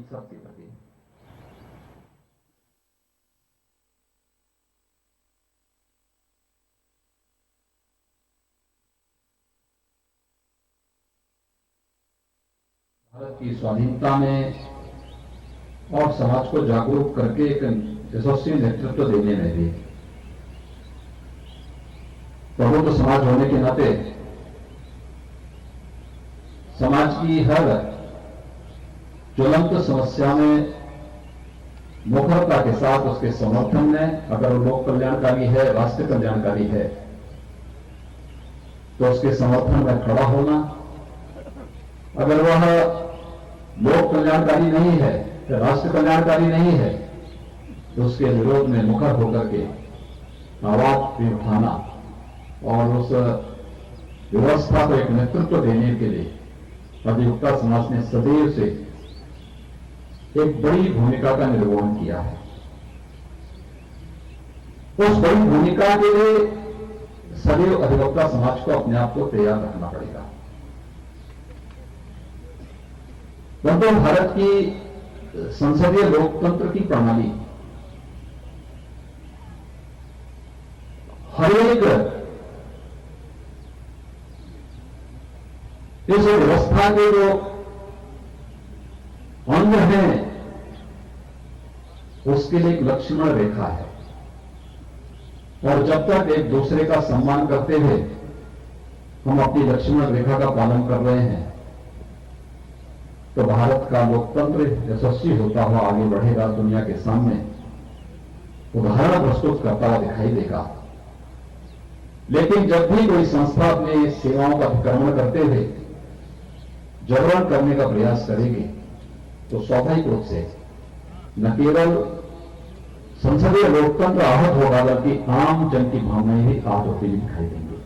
सबके प्रति। भारत की स्वाधीनता में और समाज को जागरूक करके एक यशस्वी नेतृत्व देने में भी प्रबुद्ध समाज होने के नाते समाज की हर ज्वलंत समस्या में मुखरता के साथ उसके समर्थन में, अगर वो लोक कल्याणकारी है, राष्ट्र कल्याणकारी है, तो उसके समर्थन में खड़ा होना। अगर वह लोक कल्याणकारी नहीं है, राष्ट्र कल्याणकारी नहीं है, तो उसके विरोध में मुखर होकर के आवाज भी उठाना और उस व्यवस्था को एक नेतृत्व देने के लिए अधिवक्ता समाज ने सदैव से एक बड़ी भूमिका का निर्वहन किया है। उस बड़ी भूमिका के लिए सदैव अधिवक्ता समाज को अपने आप को तैयार रखना पड़ेगा। परंतु भारत की संसदीय लोकतंत्र की प्रणाली हर एक इस व्यवस्था के जो अंग हैं उसके लिए एक लक्ष्मण रेखा है, और जब तक एक दूसरे का सम्मान करते हुए हम अपनी लक्ष्मण रेखा का पालन कर रहे हैं, तो भारत का लोकतंत्र यशस्वी होता हुआ आगे बढ़ेगा, दुनिया के सामने उदाहरण प्रस्तुत करता हुआ दिखाई देगा। लेकिन जब भी कोई संस्था अपनी सेवाओं का अतिक्रमण करते हुए जबरन करने का प्रयास करेगी, तो स्वाभाविक रूप से न केवल संसदीय लोकतंत्र आहत होगा, बल्कि आम जन की भावनाएं भी आहत होती हुई दिखाई देंगी।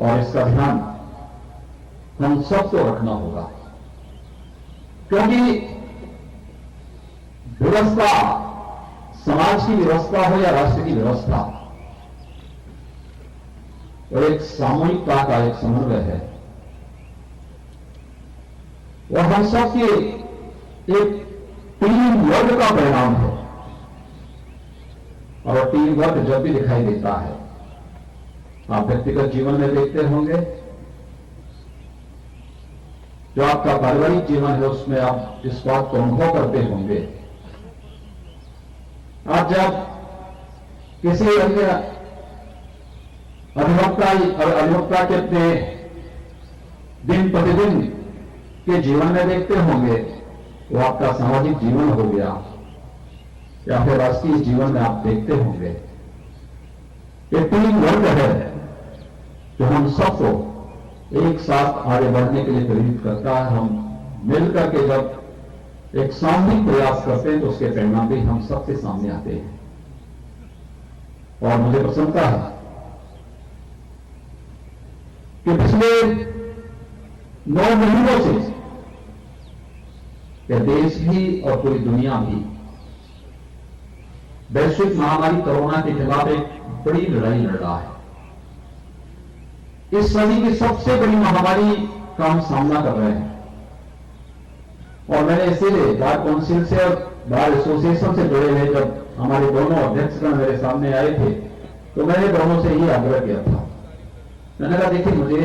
और इसका ध्यान हम सबको रखना होगा, क्योंकि व्यवस्था, समाज की व्यवस्था हो या राष्ट्र की व्यवस्था, और एक सामूहिकता का एक समन्वय है, और हम सबके एक टीम वर्क का परिणाम है। और टीम वर्क जब भी दिखाई देता है, आप व्यक्तिगत जीवन में देखते होंगे, जो आपका पारिवारिक जीवन है उसमें आप इस बात को अनुभव करते होंगे। आप जब किसी अन्य अधिवक्ता के अपने दिन प्रतिदिन के जीवन में देखते होंगे, वो आपका सामाजिक जीवन हो गया या फिर राष्ट्रीय जीवन में आप देखते होंगे। ये टीम वर्क है जो हम सबको एक साथ आगे बढ़ने के लिए प्रेरित करता है। हम मिलकर के जब एक सामूहिक प्रयास करते हैं तो उसके परिणाम भी हम सबके सामने आते हैं। और मुझे प्रसन्नता है कि पिछले 9 महीनों से यह देश भी और पूरी दुनिया भी वैश्विक महामारी कोरोना के खिलाफ एक बड़ी लड़ाई लड़ रहा है। इस सदी की सबसे बड़ी महामारी का हम सामना कर रहे हैं, और मैंने इसीलिए बार काउंसिल से और बार एसोसिएशन से जुड़े हुए जब हमारे दोनों अध्यक्षगण मेरे सामने आए थे, तो मैंने दोनों से ये आग्रह किया था। मैंने कहा, देखिए, मुझे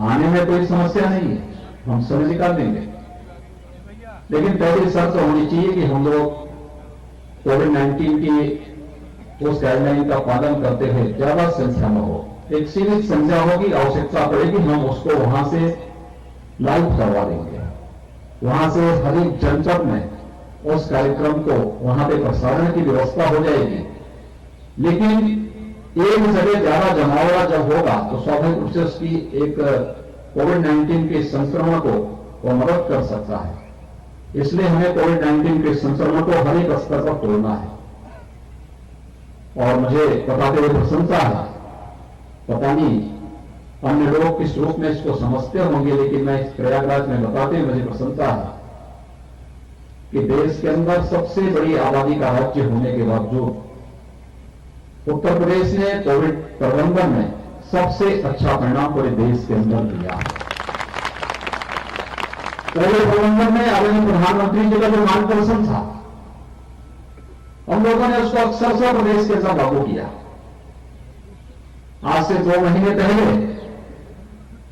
आने में कोई समस्या नहीं है, हम समय निकाल देंगे, लेकिन पहली शर्त होनी चाहिए कि हम लोग कोविड-19 की उस गाइडलाइन का पालन करते हुए ज्यादा संख्या में हो। एक सीमित संख्या होगी, आवश्यकता पड़ेगी, हम उसको वहां से लाइव करवा देंगे। वहां से हर एक जनपद में उस कार्यक्रम को वहां पे प्रसारण की व्यवस्था हो जाएगी। लेकिन एक जगह ज्यादा जमावड़ा जब होगा तो स्वाभाविक रूप से उसकी एक कोविड-19 के संक्रमण को वो मदद कर सकता है। इसलिए हमें कोविड-19 के संक्रमण को हर एक स्तर पर तोड़ना है। और मुझे बताते हुए प्रसन्नता है, पता नहीं अन्य लोग किस रूप में इसको समझते होंगे, लेकिन मैं इस प्रयागराज में बताते हुए मुझे प्रसन्नता है कि देश के अंदर सबसे बड़ी आबादी का राज्य होने के बावजूद उत्तर प्रदेश ने कोविड प्रबंधन में सबसे अच्छा परिणाम पूरे देश के अंदर दिया है। कोविड प्रबंधन में आदरणीय प्रधानमंत्री जी का जो मार्गदर्शन था, हम लोगों ने उसको अक्षरशः प्रदेश के साथ लागू किया। आज से 2 महीने पहले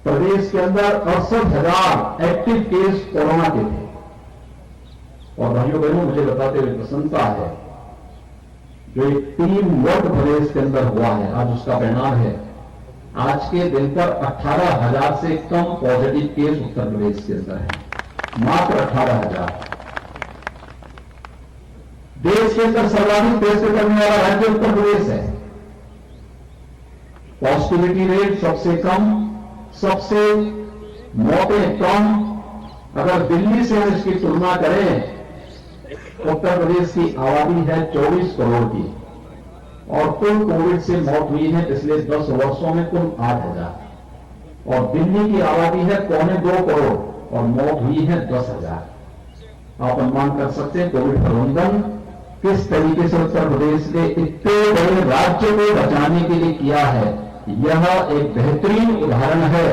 प्रदेश के अंदर 68,000 एक्टिव केस कोरोना के थे। और भाइयों बहनों, मुझे बताते हुए प्रसन्नता है, जो एक टीम वर्क प्रदेश के अंदर हुआ है, आज उसका परिणाम है। आज के दिन पर 18,000 से कम पॉजिटिव केस उत्तर प्रदेश के अंदर है, मात्र 18,000। देश के अंदर सर्वाधिक टेस्ट करने वाला राज्य उत्तर प्रदेश है। पॉजिटिविटी रेट सबसे कम, सबसे मौतें कम। अगर दिल्ली से हम इसकी तुलना करें, उत्तर प्रदेश की आबादी है 24 करोड़ की, और कुल कोविड से मौत हुई है पिछले 10 वर्षों में कुल 8,000, और दिल्ली की आबादी है 2.25 करोड़ और मौत हुई है 10,000। आप अनुमान कर सकते हैं कोविड प्रबंधन किस तरीके से उत्तर प्रदेश ने इतने बड़े राज्य को बचाने के लिए किया है। यह एक बेहतरीन उदाहरण है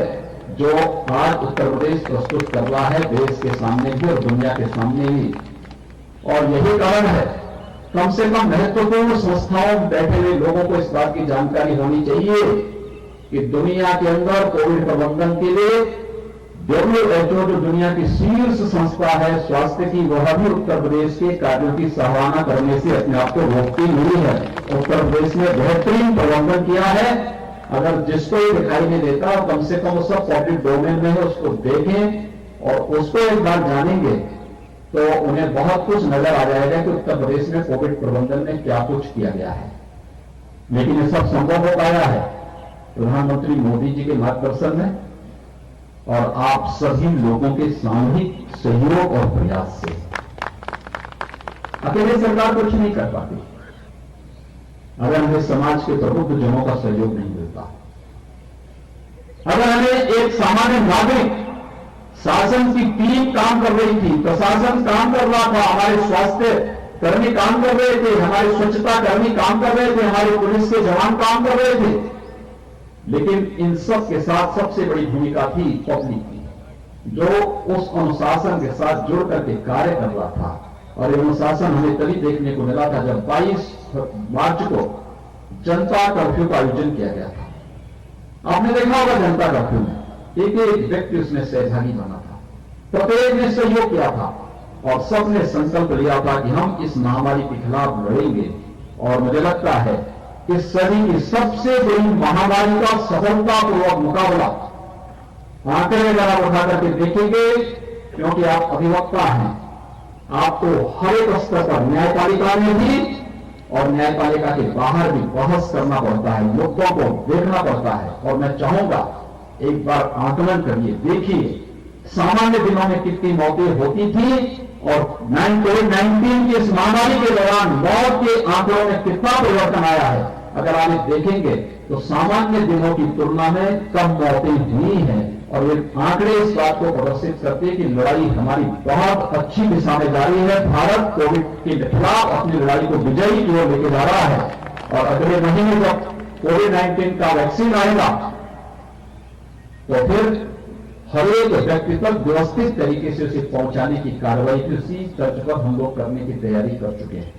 जो आज उत्तर प्रदेश प्रस्तुत कर रहा है देश के सामने भी और दुनिया के सामने भी। और यही कारण है, कम से कम महत्वपूर्ण संस्थाओं में बैठे हुए लोगों को इस बात की जानकारी होनी चाहिए कि दुनिया के अंदर कोविड प्रबंधन के लिए WHO, जो दुनिया की शीर्ष संस्था है स्वास्थ्य की, वह भी उत्तर प्रदेश के कार्यों की सराहना करने से अपने आप को रोकती नहीं है। उत्तर प्रदेश ने बेहतरीन प्रबंधन किया है। अगर जिसको ये दिखाई नहीं देता, कम से कम उस पब्लिक डोमेन में है, उसको देखें और उसको एक बार जानेंगे तो उन्हें बहुत कुछ नजर आ जाएगा कि उत्तर प्रदेश में कोविड प्रबंधन में क्या कुछ किया गया है। लेकिन ये सब संभव हो पाया है प्रधानमंत्री मोदी जी के मार्गदर्शन में और आप सभी लोगों के सामूहिक सहयोग और प्रयास से। अकेले सरकार कुछ नहीं कर पाती अगर हमें समाज के प्रबुद्ध जनों का सहयोग नहीं मिलता। अगर हमें एक सामान्य नागरिक, शासन की टीम काम कर रही थी, प्रशासन काम कर रहा था, हमारे स्वास्थ्य कर्मी काम कर रहे थे, हमारे स्वच्छता कर्मी काम कर रहे थे, हमारे पुलिस के जवान काम कर रहे थे, लेकिन इन सब के साथ सबसे बड़ी भूमिका थी पब्लिक की, जो उस अनुशासन के साथ जुड़ करके कार्य कर रहा था। और ये अनुशासन हमें तभी देखने को मिला था जब 22 मार्च को जनता कर्फ्यू का आयोजन किया गया था। आपने देखा होगा जनता कर्फ्यू में एक एक व्यक्ति उसमें सहभागी बना था, प्रत्येक ने सहयोग किया था और सबने संकल्प लिया था कि हम इस महामारी के खिलाफ लड़ेंगे। और मुझे लगता है कि सदी की सबसे बड़ी महामारी का सफलतापूर्वक मुकाबला आंकड़े में जरा उठा करके देखेंगे, क्योंकि आप अधिवक्ता हैं, आपको हर एक स्तर पर न्यायपालिका में भी और न्यायपालिका के बाहर भी बहस करना पड़ता है, मुद्दों को देखना पड़ता है। और मैं चाहूंगा एक बार आकलन करिए, देखिए सामान्य दिनों में कितनी मौतें होती थी और कोविड-19 की इस महामारी के दौरान मौत के आंकड़ों में कितना परिवर्तन आया है। अगर आप देखेंगे तो सामान्य दिनों की तुलना में कम मौतें हुई हैं और ये आंकड़े इस बात को प्रदर्शित करते हैं कि लड़ाई हमारी बहुत अच्छी दिशा में जारी है। भारत कोविड के खिलाफ अपनी लड़ाई को विजयी की ओर लेके जा रहा है और अगले महीने जब कोविड-19 का वैक्सीन आएगा तो फिर हर एक व्यक्ति तक व्यवस्थित तरीके से उसे पहुंचाने की कार्रवाई की उसी तर्ज पर हम लोग करने की तैयारी कर चुके हैं।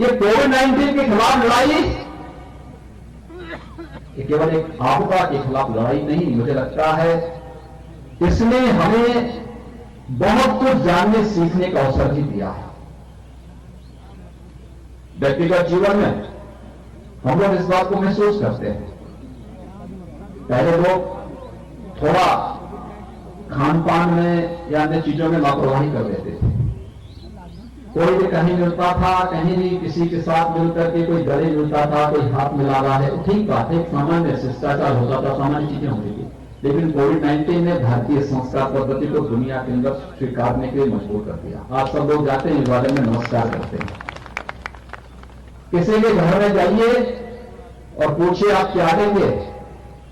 ये कोविड-19 के खिलाफ लड़ाई ये केवल एक आपदा के खिलाफ लड़ाई नहीं, मुझे लगता है इसने हमें बहुत कुछ जानने सीखने का अवसर भी दिया है। व्यक्तिगत जीवन में हम लोग इस बात को महसूस करते हैं। पहले लोग थोड़ा खान पान में या अन्य चीजों में लापरवाही कर देते थे, कोई भी कहीं मिलता था, कहीं भी किसी के साथ मिलकर के कोई गले मिलता था, कोई हाथ मिला रहा है, ठीक बात है, एक सामान्य शिष्टाचार होता था, सामान्य चीजें होती थी। लेकिन कोविड-19 ने भारतीय संस्कार पद्धति को दुनिया के अंदर स्वीकारने के लिए मजबूर कर दिया। आज सब लोग जाते हैं विभाजन में नमस्कार करते हैं, किसी के घर में जाइए और पूछिए आप क्या देंगे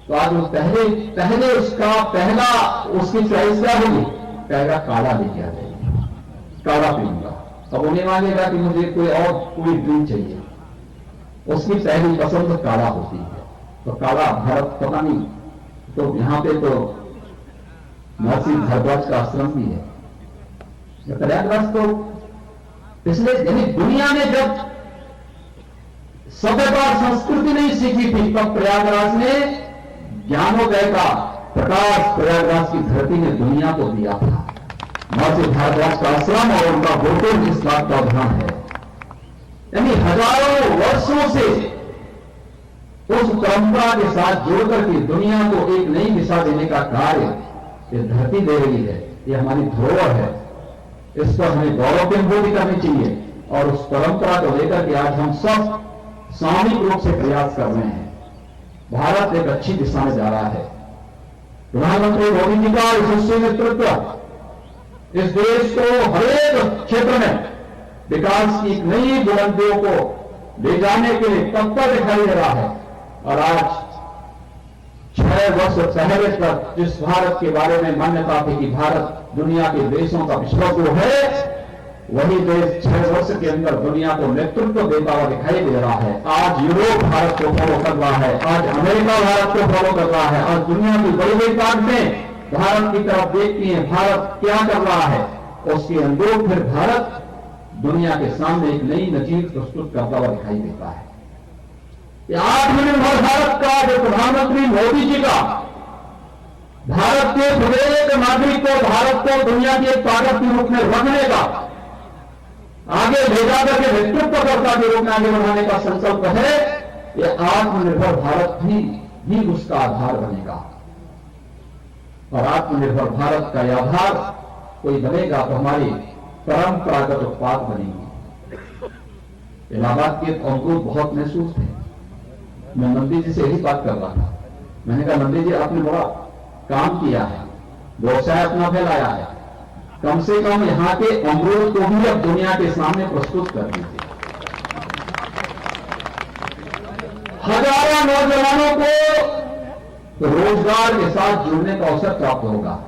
तो आज वो पहले उसकी चॉइस क्या होगी, कहेगा काढ़ा लेके आ जाइए, काढ़ा पीऊंगा। अब उन्हें मांगेगा कि मुझे कोई ड्रिंक चाहिए, उसकी पहली पसंद काढ़ा होती है। तो काढ़ा भारत पता नहीं, तो यहां पे तो महर्षि भारद्वाज का आश्रम भी है। प्रयागराज तो पिछले यानी दुनिया ने जब सभ्यता और संस्कृति नहीं सीखी थी तब प्रयागराज ने ज्ञानोदय का प्रकाश प्रयागराज की धरती ने दुनिया को दिया था। महर्षि भारद्वाज का आश्रम और उनका गुरुकुल इस बात का उदाहरण है। यानी हजारों वर्षों से उस परंपरा के साथ जुड़कर के दुनिया को एक नई दिशा देने का कार्य ये धरती दे रही है। ये हमारी धरोहर है, इस पर हमें गौरव की अनुभूति करनी चाहिए और उस परंपरा को लेकर के आज हम सब सामूहिक रूप से प्रयास कर रहे हैं। भारत एक अच्छी दिशा में जा रहा है। प्रधानमंत्री मोदी जी का यशस्वी नेतृत्व इस देश को हरेक क्षेत्र में विकास की नई बुलंदियों को ले जाने के लिए तत्पर दिखाई दे रहा है। और आज 6 वर्ष पहले तक जिस भारत के बारे में मान्यता थी कि भारत दुनिया के देशों का विश्व गुरु है, वही देश 6 वर्ष के अंदर दुनिया को नेतृत्व देता हुआ दिखाई दे रहा है। आज यूरोप भारत को फॉलो कर रहा है, आज अमेरिका भारत को फॉलो कर रहा है, आज दुनिया की बड़ी बड़ी ताकतें भारत की तरफ देखती हैं भारत क्या कर रहा है। उसके अनुरूप फिर भारत दुनिया के सामने एक नई नजीर प्रस्तुत करता हुआ दिखाई देता है। आत्मनिर्भर भारत का जो प्रधानमंत्री मोदी जी का भारत के प्रत्येक नागरिक को भारत को दुनिया की एक ताकत के रूप में रखने का आगे ले जाकर के नेतृत्वकर्ता के रूप में आगे बढ़ाने का संकल्प है, यह आत्मनिर्भर भारत भी उसका आधार बनेगा। और आत्मनिर्भर भारत का यह आधार कोई बनेगा तो हमारी परंपरागत उत्पाद बनेंगे। इलाहाबाद के अंकुर बहुत महसूस थे। मैं नंदी जी से यही बात कर रहा था। मैंने कहा नंदी जी आपने बड़ा काम किया है, व्यवसाय अपना फैलाया है, कम से कम यहां के अमरूद को भी अब दुनिया के सामने प्रस्तुत कर दीजिए। हजारों नौजवानों को रोजगार के साथ जुड़ने का अवसर प्राप्त होगा।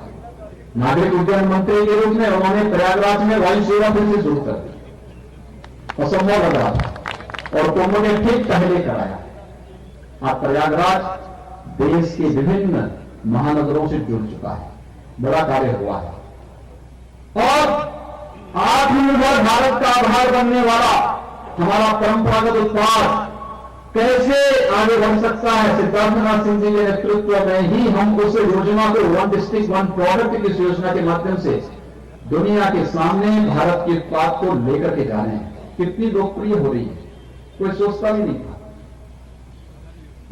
नागरिक उड्डयन मंत्री के रूप में उन्होंने प्रयागराज में वायु सेवा फिर से शुरू कर दी। असंभव लग रहा था और कुंभ ने ठीक पहले कराया। आज प्रयागराज देश के विभिन्न महानगरों से जुड़ चुका है, बड़ा कार्य हुआ है। और आत्मनिर्भर भारत का आधार बनने वाला हमारा परंपरागत उत्पाद कैसे आगे बढ़ सकता है, सिद्धार्थनाथ सिंह जी के नेतृत्व में ही हम उस योजना को वन डिस्ट्रिक्ट वन प्रोडक्ट की योजना के माध्यम से दुनिया के सामने भारत के उत्पाद को लेकर के जा रहे हैं। कितनी लोकप्रिय हो रही है, कोई सोचता भी नहीं था।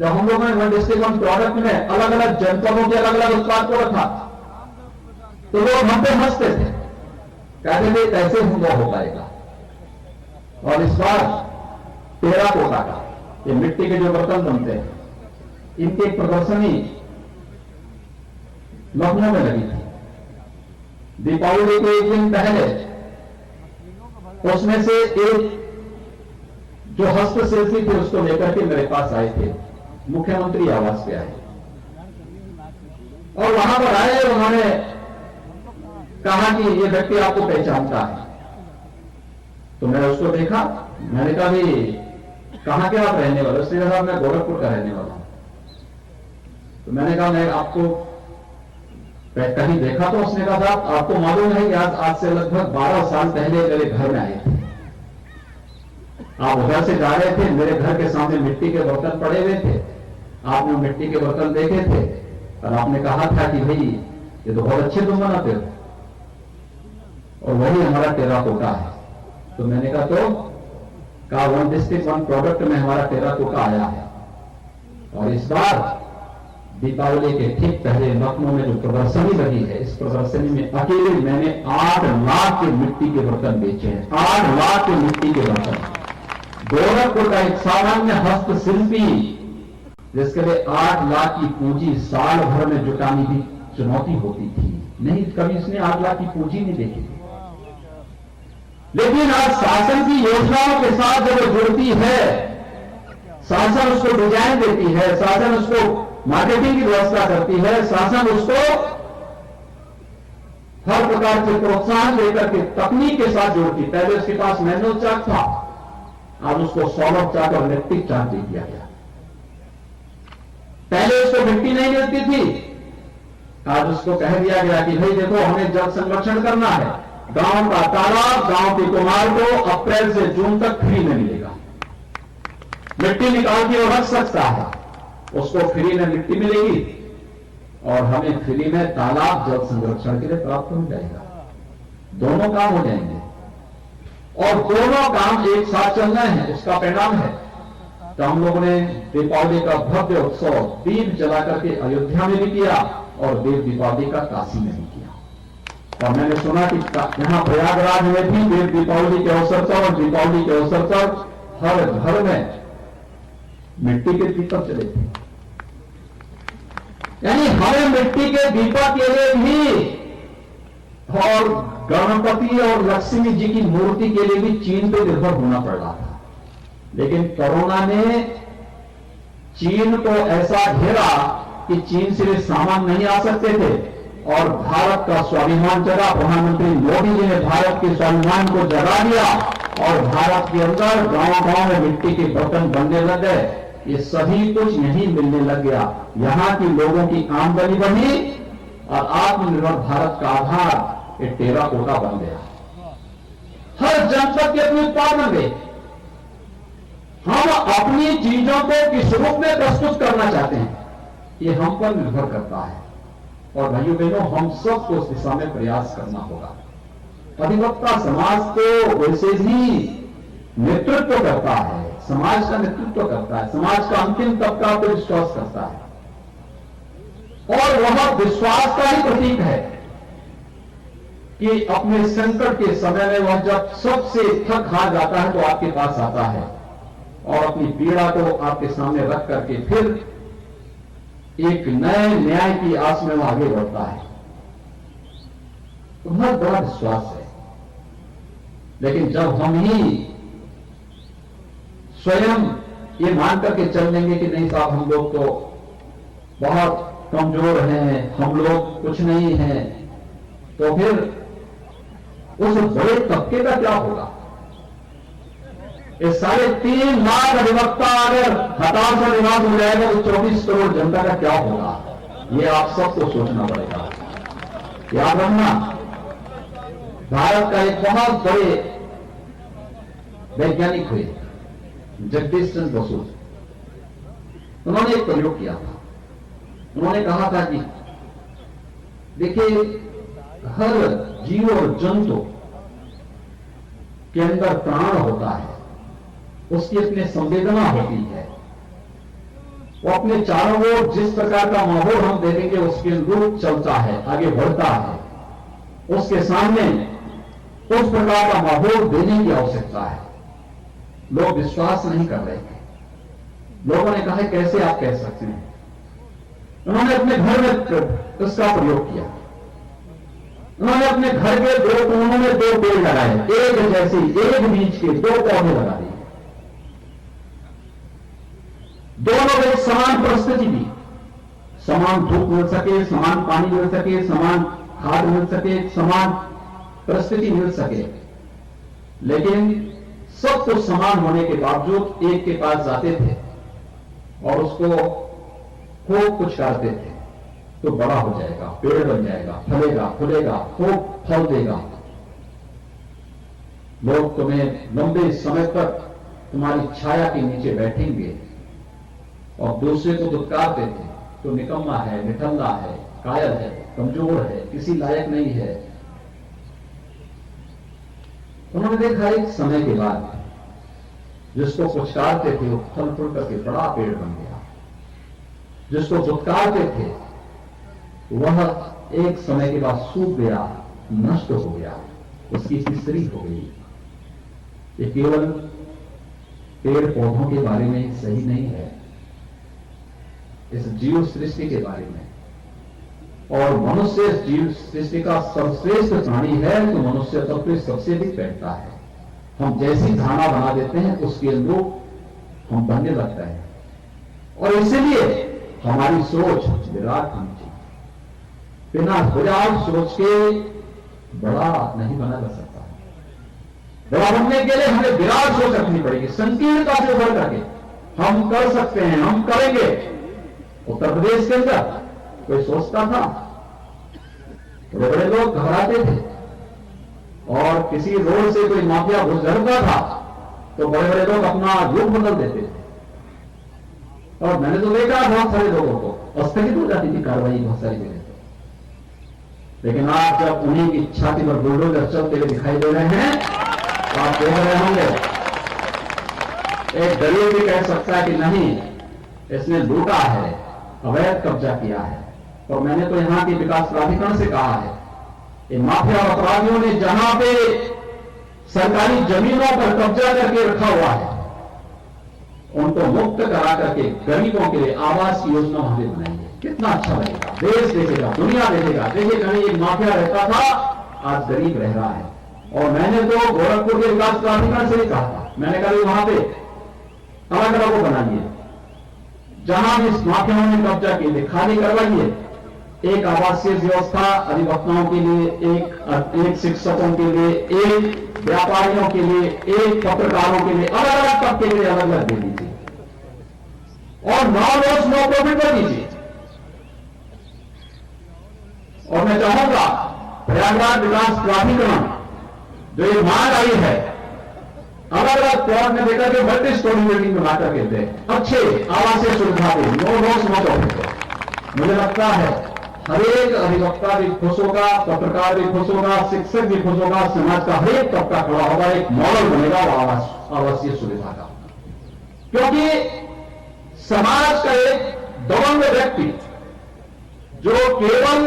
जब हम लोगों ने वन डिस्ट्रिक्ट वन प्रोडक्ट में अलग अलग जनपदों के अलग अलग उत्पाद को रखा तो लोग हम पे हंसते थे, कहते थे कैसे संभव हो पाएगा। और इस बार टेराकोटा का ये मिट्टी के जो बर्तन बनते हैं, इनकी एक प्रदर्शनी लखनऊ में लगी थी दीपावली के एक दिन पहले। उसमें से एक जो हस्तशिल्पी थे उसको लेकर के मेरे पास आए थे, मुख्यमंत्री आवास पे आए और वहां पर आए। उन्होंने कहा कि ये व्यक्ति आपको पहचानता है। तो मैंने उसको देखा, मैंने कहा भी कहां के आप रहने वाले? उसने कहा मैं गोरखपुर का रहने वाला हूं। तो मैंने कहा मैं आपको कहीं देखा? तो उसने कहा था आपको मालूम है कि आज से लगभग 12 साल पहले मेरे घर में आए थे। आप उधर से जा रहे थे, मेरे घर के सामने मिट्टी के बर्तन पड़े हुए थे, आपने मिट्टी के बर्तन देखे थे और आपने कहा था कि भाई ये तो बहुत अच्छे तुम बनाते हो और वही हमारा टेराकोटा है। तो मैंने कहा तो कहा वन डिस्ट्रिक्ट वन प्रोडक्ट में हमारा टेराकोटा आया है। और इस बार दीपावली के ठीक पहले लखनऊ में जो प्रदर्शनी लगी है, इस प्रदर्शनी में अकेले मैंने 8 लाख के मिट्टी के बर्तन बेचे हैं। 8 लाख के मिट्टी के बर्तन। गोरखपुर का एक सामान्य हस्तशिल्पी जिसके लिए 8 लाख की पूंजी साल भर में जुटानी भी चुनौती होती थी, नहीं कभी इसने 8 लाख की पूंजी नहीं देखी थी। लेकिन आज शासन की योजनाओं के साथ जब वो जुड़ती है, शासन उसको डिजाइन देती है, शासन उसको मार्केटिंग की व्यवस्था करती है, शासन उसको हर प्रकार से प्रोत्साहन देकर के तकनीक के साथ जोड़ती। पहले उसके पास मैनुअल चार्ट था, आज उसको सॉलिड चार्ट और इलेक्ट्रिक चार्ट दे दिया गया। पहले उसको मिट्टी नहीं मिलती थी, आज उसको कह दिया गया कि भाई देखो, हमें जल संरक्षण करना है। गांव का तालाब, गांव के कुमार को अप्रैल से जून तक फ्री में मिलेगा। मिट्टी निकाल के वो रख सकता है, उसको फ्री में मिट्टी मिलेगी और हमें फ्री में तालाब जल संरक्षण के लिए प्राप्त हो जाएगा। दोनों काम हो जाएंगे और दोनों काम एक साथ चलना है। उसका परिणाम है तो हम लोगों ने दीपावली का भव्य उत्सव दीप जला करके अयोध्या में भी किया और देव दीपावली का काशी में भी किया। और मैंने सुना कि यहां प्रयागराज में भी देव दीपावली के अवसर पर और दीपावली के अवसर पर हर घर में मिट्टी के दीपक चले थे। यानी हमें मिट्टी के दीपक के लिए भी और गणपति और लक्ष्मी जी की मूर्ति के लिए भी चीन पे निर्भर होना पड़ रहा था। लेकिन कोरोना ने चीन को ऐसा घेरा कि चीन से वे सामान नहीं आ सकते थे और भारत का स्वाभिमान जगा। प्रधानमंत्री मोदी जी ने भारत के स्वाभिमान को जगा दिया और भारत के अंदर गांव-गांव में मिट्टी के बर्तन बनने लग गए। ये सभी कुछ यहीं मिलने लग गया। यहां की लोगों की आमदनी बढ़ी और आत्मनिर्भर भारत का आधार ये टेराकोटा बन गया। हर जनपद के अपने उत्पाद बन गए। हम अपनी चीजों को किस रूप में प्रस्तुत करना चाहते हैं, ये हम पर निर्भर करता है। और भाइयों बहनों, हम सबको उस दिशा में प्रयास करना होगा। अधिवक्ता समाज को वैसे भी नेतृत्व करता है, समाज का नेतृत्व करता है, समाज का अंतिम तबका को विश्वास करता है और वह विश्वास का ही प्रतीक है कि अपने संकट के समय में वह जब सबसे थक हार जाता है तो आपके पास आता है और अपनी पीड़ा को आपके सामने रख करके फिर एक नए न्याय की आस में वह आगे बढ़ता है। तो बहुत बड़ा विश्वास है। लेकिन जब हम ही स्वयं ये मान करके चल लेंगे कि नहीं साहब, हम लोग तो बहुत कमजोर हैं, हम लोग कुछ नहीं हैं, तो फिर उस बड़े तबके का क्या होगा? ये 3.5 लाख अधिवक्ता अगर हताश और निराश हो जाएगा तो 24 करोड़ जनता का क्या होगा? ये आप सबको सोचना पड़ेगा। याद रखना, भारत का एक बहुत बड़े वैज्ञानिक हुए जगदीश चंद्र बसु, उन्होंने एक प्रयोग किया था। उन्होंने कहा था कि देखिए, हर जीव और जंतु के अंदर प्राण होता है, उसकी अपनी संवेदना होती है, वो अपने चारों ओर जिस प्रकार का माहौल हम देखेंगे उसके अनुरूप चलता है, आगे बढ़ता है। उसके सामने उस प्रकार का माहौल देने की आवश्यकता है। लोग विश्वास नहीं कर रहे थे। लोगों ने कहा कैसे आप कह सकते हैं? उन्होंने अपने घर में इसका प्रयोग किया। उन्होंने अपने घर के 2 कोनों में 2 पेड़ लगाए, एक जैसे एक बीज के 2 पौधे लगा दिए। दोनों में समान परिस्थिति दी, समान धूप मिल सके, समान पानी मिल सके, समान खाद मिल सके, समान परिस्थिति मिल सके। लेकिन सब कुछ समान होने के बावजूद एक के पास जाते थे और उसको खूब कुछ करते थे तो बड़ा हो जाएगा, पेड़ बन जाएगा, फलेगा, फूलेगा, खूब फल देगा, लोग तुम्हें लंबे समय तक तुम्हारी छाया के नीचे बैठेंगे। और दूसरे को दुत्कारते थे तो निकम्मा है, निठल्ला है, कायल है, कमजोर है, किसी लायक नहीं है। उन्होंने देखा एक समय के बाद जिसको पुचकारते थे वो फल फूल करके बड़ा पेड़ बन गया, जिसको दुत्कारते थे वह एक समय के बाद सूख गया, नष्ट हो गया, उसकी तीसरी हो गई। ये केवल पेड़ पौधों के बारे में सही नहीं है, इस जीव सृष्टि के बारे में। और मनुष्य इस जीव सृष्टि का सर्वश्रेष्ठ प्राणी है तो मनुष्य तत्व सबसे भी बैठता है। हम जैसी धारणा बना देते हैं उसके अनुरूप हम बनने लगते हैं और इसीलिए हमारी सोच विराट होनी चाहिए। बिना विराट सोच के बड़ा नहीं बना जा सकता। बड़ा बनने के लिए हमें विराट सोच रखनी पड़ेगी, संकीर्णता से उभर करके हम कर सकते हैं, हम करेंगे। उत्तर प्रदेश के अंदर कोई सोचता था बड़े बड़े लोग घबराते थे और किसी रोड से कोई माफिया गुजरता था तो बड़े बड़े लोग अपना रूप बदल देते थे। और मैंने तो देखा बहुत सारे लोगों को स्थगित हो जाती थी कार्रवाई बहुत सारी जगह पे। लेकिन आज जब उन्हीं की छाती पर बुलडोजर चलते हुए दिखाई दे रहे हैं तो आप देख रहे होंगे, एक गरीब भी कह सकता है कि नहीं, इसने लूटा है, अवैध कब्जा किया है। और मैंने तो यहां के विकास प्राधिकरण से कहा है, ये माफिया अपराधियों ने जहां पे सरकारी जमीनों पर कब्जा करके रखा हुआ है, उनको मुक्त करा करके गरीबों के लिए आवास की योजना हमने बनाई है। कितना अच्छा लगेगा, देश देखेगा, दुनिया देखेगा। देखिए कहीं एक माफिया रहता था, आज गरीब रह रहा है। और मैंने तो गोरखपुर के विकास प्राधिकरण से भी कहा था, मैंने कहा वहां पे अलग अलग को बनाइए, जहां भी माफियाओं ने कब्जा किए खाली करवाइए। एक आवासीय व्यवस्था अधिवक्ताओं के लिए, एक शिक्षकों के लिए, एक व्यापारियों के लिए, एक पत्रकारों के लिए, अलग अलग तबके के लिए अलग अलग दे दीजिए और 9 रोज 9 प्रॉफिट कर दीजिए। और मैं चाहूंगा प्रयागराज विकास प्राधिकरण जो ये मांग आई है, अलग अलग प्लॉट में देखा कि मल्टी स्टोरी बिल्डिंग बना करके दे, अच्छे आवासीय सुविधा दे, 9 रोज 9 प्रॉफिट। मुझे लगता है हर एक अधिवक्ता भी खुश होगा, पत्रकार भी खुश होगा, शिक्षक भी खुश होगा, समाज का हर एक तबका खड़ा होगा, एक मॉडल बनेगा वो आवासीय सुविधा का। क्योंकि समाज का एक दबंग व्यक्ति जो केवल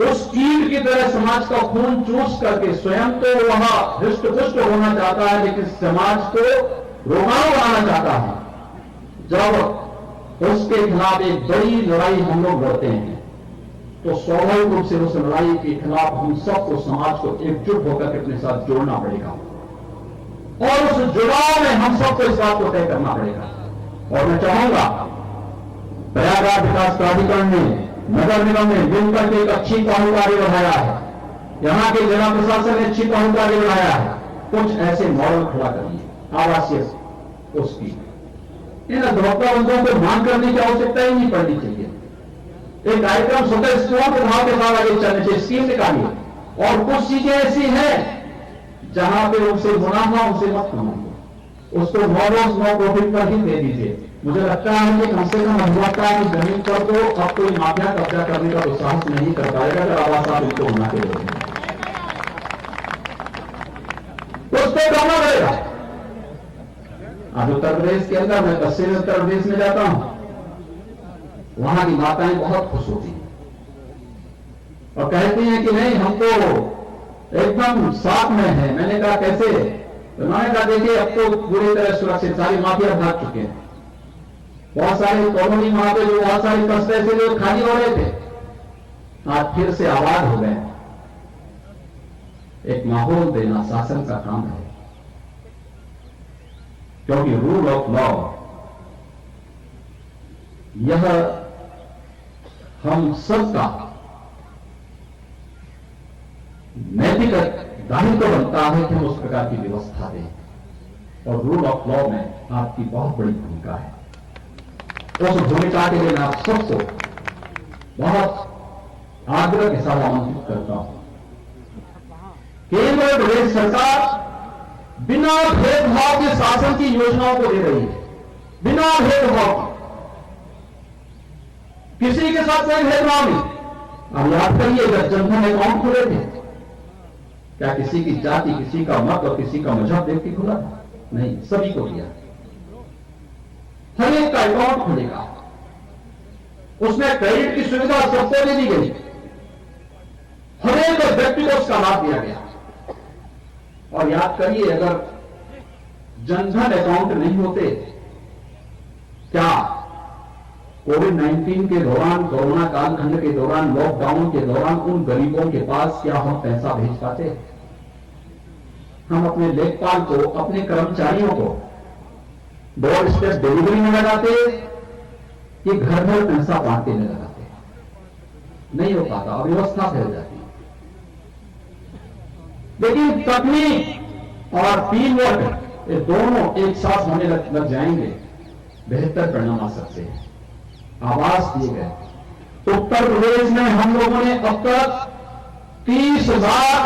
उस कीट की तरह समाज का खून चूस करके स्वयं तो वह हृष्ट पुष्ट होना चाहता है, लेकिन समाज को रोगाणु बनाना चाहता है। जब उसके खिलाफ एक बड़ी लड़ाई हम लोग लड़ते हैं तो स्वाभाविक रूप से उस लड़ाई के खिलाफ हम सबको, समाज को एकजुट होकर के अपने साथ जोड़ना पड़ेगा और उस जुड़ाव में हम सबको इस बात को तय करना पड़ेगा। और मैं चाहूंगा प्रयागराज विकास प्राधिकरण ने, नगर निगम ने मिलकर के एक अच्छी पहुंचकारी बढ़ाया है, यहां के जिला प्रशासन ने अच्छी पहुंचकारी बढ़ाया है। कुछ ऐसे मॉडल खड़ा करिए आवासीय उसकी। इन अधिवक्ता बंधुओं को मांग करने की आवश्यकता ही नहीं पड़नी चाहिए। एक कार्यक्रम स्वतः स्कूल प्रभाव के साथ आगे चलने चाहिए, स्कीम निकालिए। और कुछ चीजें ऐसी हैं जहां पे उनसे मुनाफा उनसे मत कमाइए, उसको 9 रोज 9 प्रॉफिट पर ही दे दीजिए। मुझे लगता है कि कम से कम अधिवक्ता की जमीन पर तो अब कोई माफिया कब्जा करने का तो साहस नहीं कर पाएगा अगर आवास आप इनको बना के देंगे तो उसको करना पड़ेगा। आज उत्तर प्रदेश के अंदर, मैं पश्चिमी उत्तर प्रदेश में जाता हूं, वहां की माताएं बहुत खुश होती हैं और कहती हैं कि नहीं, हम तो एकदम साथ में है। मैंने कहा कैसे? तो उन्होंने कहा देखिए अब तो पूरी तरह सुरक्षित, सारी माफिया भाग चुके हैं। बहुत सारी कॉलोनी वहां पे जो बहुत सारी कस्बे से जो खाली हो रहे थे, आज फिर से आबाद हो गए। एक माहौल देना शासन का काम है, क्योंकि रूल ऑफ लॉ यह हम सबका नैतिक दायित्व बनता है कि हम उस प्रकार की व्यवस्था दें। और रूल ऑफ लॉ में आपकी बहुत बड़ी भूमिका है। उस भूमिका के लिए मैं आप सबको बहुत आग्रह के साथ आमंत्रित करता हूं। केंद्र और प्रदेश सरकार बिना भेदभाव के शासन की योजनाओं को दे रही है, बिना भेदभाव के, किसी के साथ कोई भेदभाव नहीं। अब याद करिए, जब जनधन अकाउंट खुले थे, क्या किसी की जाति, किसी का मत और किसी का मजहब देख के खुला था? नहीं, सभी को दिया। हर एक का अकाउंट खुलेगा, उसमें क्रेडिट की सुविधा सबको दे दी गई, हर एक व्यक्ति को उसका लाभ दिया गया। और याद करिए, अगर जनधन अकाउंट नहीं होते, क्या कोविड-19 के दौरान, कोरोना कालखंड के दौरान, लॉकडाउन के दौरान उन गरीबों के पास क्या हम पैसा भेज पाते? हम अपने लेखपाल को, अपने कर्मचारियों को डोर स्टेप डिलीवरी में लगाते कि घर घर पैसा बांटने में लगाते? नहीं हो पाता, अव्यवस्था फैल जाती। लेकिन तकनीक और टीम वर्क, ये दोनों एक साथ होने लग जाएंगे, बेहतर परिणाम आ सकते हैं। आवास दिए गए। उत्तर प्रदेश में हम लोगों ने अब तक 30 लाख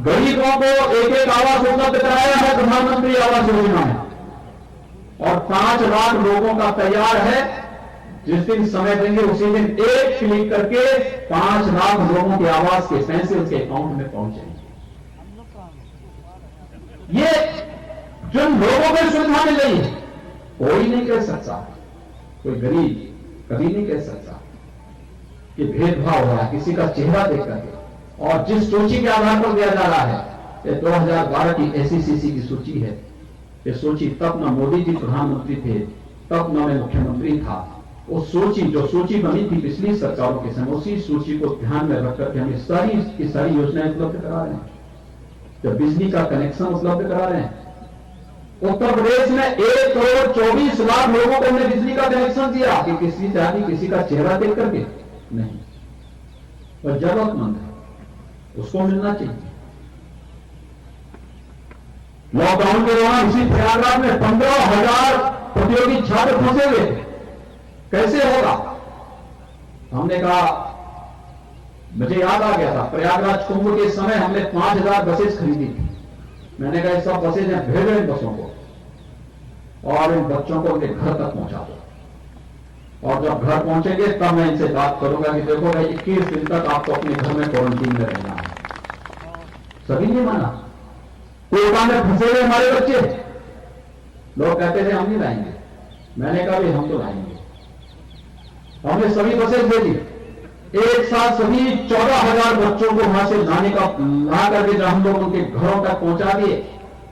गरीबों को एक आवास उपलब्ध कराया है प्रधानमंत्री आवास योजना में, और 5 लाख लोगों का तैयार है। जिस दिन समय देंगे उसी दिन एक क्लिक करके 5 लाख लोगों के आवास के पैसे उनके अकाउंट में पहुंच जाएंगे। ये जिन लोगों को सुविधा मिल रही है, कोई नहीं कह सकता, कोई गरीब कभी नहीं कह सकता कि भेदभाव हो रहा है किसी का चेहरा देख करके। और जिस सूची के आधार पर दिया जा रहा है, ये 2012 की एसईसीसी की सूची है। ये सूची तब न मोदी जी प्रधानमंत्री थे, तब न मैं मुख्यमंत्री था। उस सूची जो सूची बनी थी पिछली सरकारों के समय, उसी सूची को ध्यान में रखकर के हमें सारी की सारी योजनाएं उपलब्ध करा रहे हैं। जब बिजली का कनेक्शन उपलब्ध करा रहे हैं, उत्तर प्रदेश में 1 करोड़ 24 लाख लोगों को हमने बिजली का कनेक्शन दिया कि किसी जाति किसी का चेहरा देख करके नहीं, और जरूरतमंद है उसको मिलना चाहिए। लॉकडाउन के दौरान इसी प्रयागराज में 15,000 प्रतियोगी छात्र फंसे हुए थे, कैसे होगा? हमने कहा, मुझे याद आ गया था प्रयागराज कुंभ के समय हमने 5,000 बसेस खरीदी थी। मैंने कहा सब बसेज हैं, भेजो इन बसों को और इन बच्चों को उनके घर तक पहुंचा दो, और जब घर पहुंचेंगे तब मैं इनसे बात करूंगा कि देखो भाई 21 दिन तक आपको अपने घर में क्वारंटीन में रहना है। सभी ने माना। कोटा में फंसे हुए हमारे बच्चे, लोग कहते थे हम नहीं लाएंगे। मैंने कहा भाई हम तो लाएंगे। हमने सभी बसेज भेजी, एक साथ सभी 14,000 बच्चों को वहां से ला करके जब हम लोग उनके घरों तक पहुंचा दिए,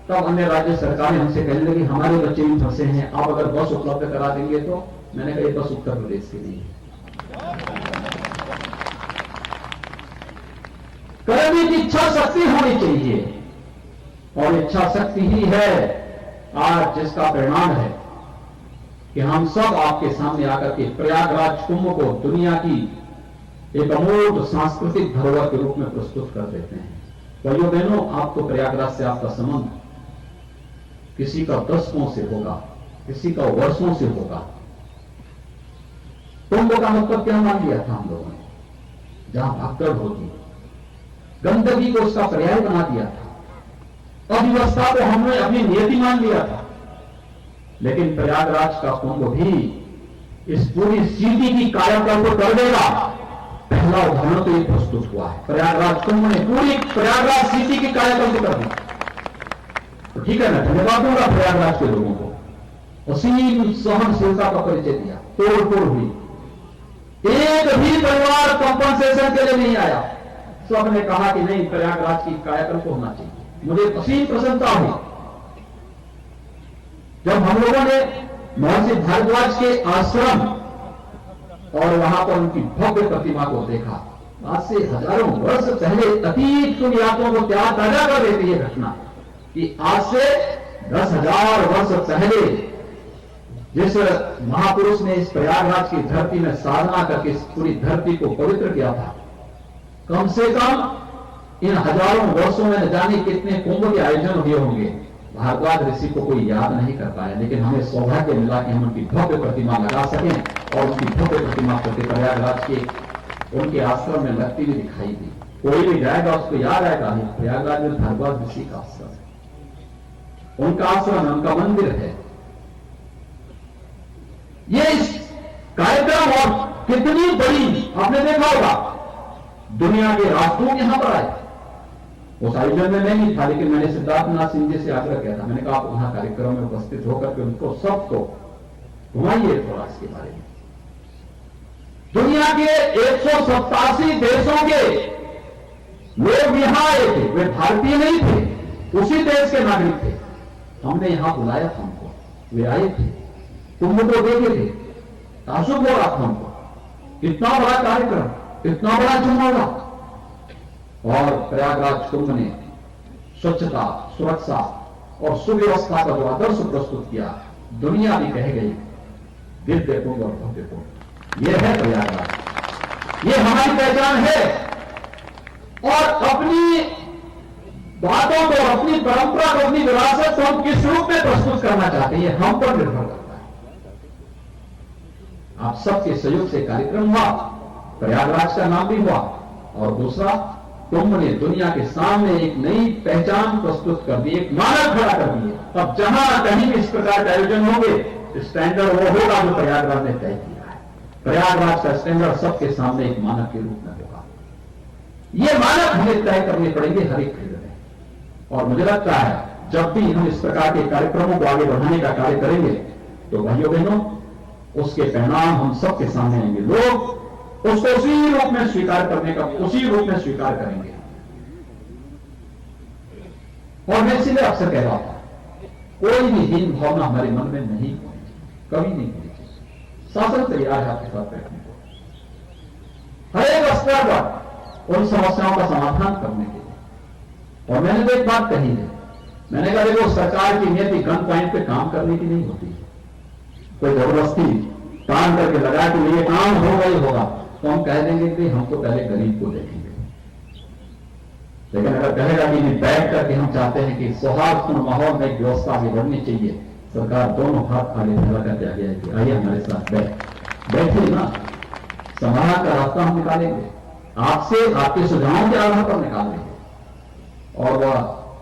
तब अन्य राज्य सरकारें हमसे कहने लगी हमारे बच्चे भी फंसे हैं, आप अगर बस उपलब्ध करा देंगे तो। मैंने कहा ये बस उत्तर प्रदेश की नहीं है। करने की इच्छा शक्ति होनी चाहिए, और इच्छा शक्ति ही है आज जिसका परिणाम है कि हम सब आपके सामने आकर के प्रयागराज कुंभ को दुनिया की एक अमूल्य सांस्कृतिक धरोहर के रूप में प्रस्तुत कर देते हैं। भाइयों बहनों, आपको प्रयागराज से आपका संबंध किसी का दशकों से होगा, किसी का वर्षों से होगा। कुंभ का मतलब क्या मान लिया था हम लोगों ने? जहां भगदड़ होगी, गंदगी को उसका पर्याय बना दिया था, अव्यवस्था को हमने अपनी नियति मान लिया था। लेकिन प्रयागराज का कुंभ भी इस पूरी स्थिति की कायाकल्प कर देगा। पहला उदाहरण तो ये प्रस्तुत हुआ है, प्रयागराज कुंभ ने पूरी प्रयागराज स्थिति की कायाकल्प कर दी। तो ठीक है, मैं धन्यवाद दूंगा प्रयागराज के लोगों को। असीम सहनशीलता का परिचय दिया, तोड़ हुई, एक भी परिवार कंपनसेशन के लिए नहीं आया। सबने कहा कि नहीं, प्रयागराज की कायाकल्प होना चाहिए। मुझे असीम प्रसन्नता हुई जब हम लोगों ने महर्षि भारद्वाज के आश्रम और वहां पर उनकी भव्य प्रतिमा को देखा। आज से हजारों वर्ष पहले अतीत की यादों को ताजा कर देती है घटना कि आज से 10,000 वर्ष पहले जिस महापुरुष ने इस प्रयागराज की धरती में साधना करके इस पूरी धरती को पवित्र किया था, कम से कम इन हजारों वर्षों में न जाने कितने कुंभ के आयोजन हुए होंगे। भारद्वाज ऋषि को कोई याद नहीं कर पाया, लेकिन हमें सौभाग्य मिला कि हम उनकी भव्य प्रतिमा लगा सकें, और उनकी भव्य प्रतिमा प्रयागराज के उनके आश्रम में लगती हुई दिखाई दी। कोई भी जाएगा उसको याद आएगा, प्रयागराज में भारद्वाज ऋषि का आश्रम है, उनका आश्रम है, उनका मंदिर है। ये इस कार्यक्रम और कितनी बड़ी आपने देखा होगा, दुनिया के राष्ट्रों यहां पर आए। उस आयोजन में मैं नहीं था, लेकिन मैंने सिद्धार्थनाथ सिंह जी से आग्रह किया था। मैंने कहा आप वहां कार्यक्रम में उपस्थित होकर के उनको सबको घुमाइए थोड़ा इसके बारे में। दुनिया के 187 देशों के लोग यहां आए थे, वे भारतीय नहीं थे, उसी देश के नागरिक थे। हमने यहां बुलाया था उनको, वे आए थे, कुंभ को देखे थे, तासुब हो रहा था उनको। इतना बड़ा कार्यक्रम, इतना बड़ा जमावड़ा, और प्रयागराज कुंभ ने स्वच्छता, सुरक्षा और सुव्यवस्था का जो आदर्श प्रस्तुत किया, दुनिया भी कह गई दिव्य कुंभ और भव्य कुंभ। यह है प्रयागराज, यह हमारी पहचान है। और अपनी बातों को, अपनी परंपरा को, अपनी विरासत को हम किस रूप में प्रस्तुत करना चाहते हैं, हम पर निर्भर करता है। आप सबके सहयोग से कार्यक्रम हुआ, प्रयागराज का नाम भी हुआ, और दूसरा तुमने दुनिया के सामने एक नई पहचान प्रस्तुत कर दी, एक मानक खड़ा कर दिए। अब जहां कहीं भी इस प्रकार के आयोजन होंगे, स्टैंडर्ड वो होगा जो प्रयागराज ने तय किया है। प्रयागराज का स्टैंडर्ड सबके सामने एक मानक के रूप में होगा। ये मानक हमें तय करने पड़ेंगे हर एक फील्ड में। और मुझे लगता है जब भी हम इस प्रकार के कार्यक्रमों को आगे बढ़ाने का कार्य करेंगे, तो भाइयों बहनों, उसके परिणाम हम सबके सामने आएंगे। लोग उसको उसी रूप में स्वीकार करने का, उसी रूप में स्वीकार करेंगे। और मैं इसीलिए अक्सर कह रहा था, कोई भी हीन भावना हमारे मन में नहीं होनी, कभी नहीं होनी चाहिए। शासन तैयार है आपके साथ बैठने को, हर एक स्तर पर उन समस्याओं का समाधान करने के लिए। और मैंने तो एक बात कही है, मैंने कहा देखो, सरकार की नीति गन पॉइंट पे काम करने की नहीं होती है। कोई जबरदस्ती काम करके लगा कि ये काम होगा ही होगा, तो हम कह देंगे कि हम तो पहले गरीब को देखेंगे। लेकिन अगर कहेगा कि नहीं, बैठ करके हम चाहते हैं कि सौहार्दपूर्ण माहौल में व्यवस्था आगे बढ़नी चाहिए, सरकार दोनों हाथ आगे फैला करके आगे आएगी, आइए हमारे साथ बैठिए ना, समाधान का रास्ता हम निकालेंगे, आपसे आपके सुझावों के आधार पर निकालेंगे। और वह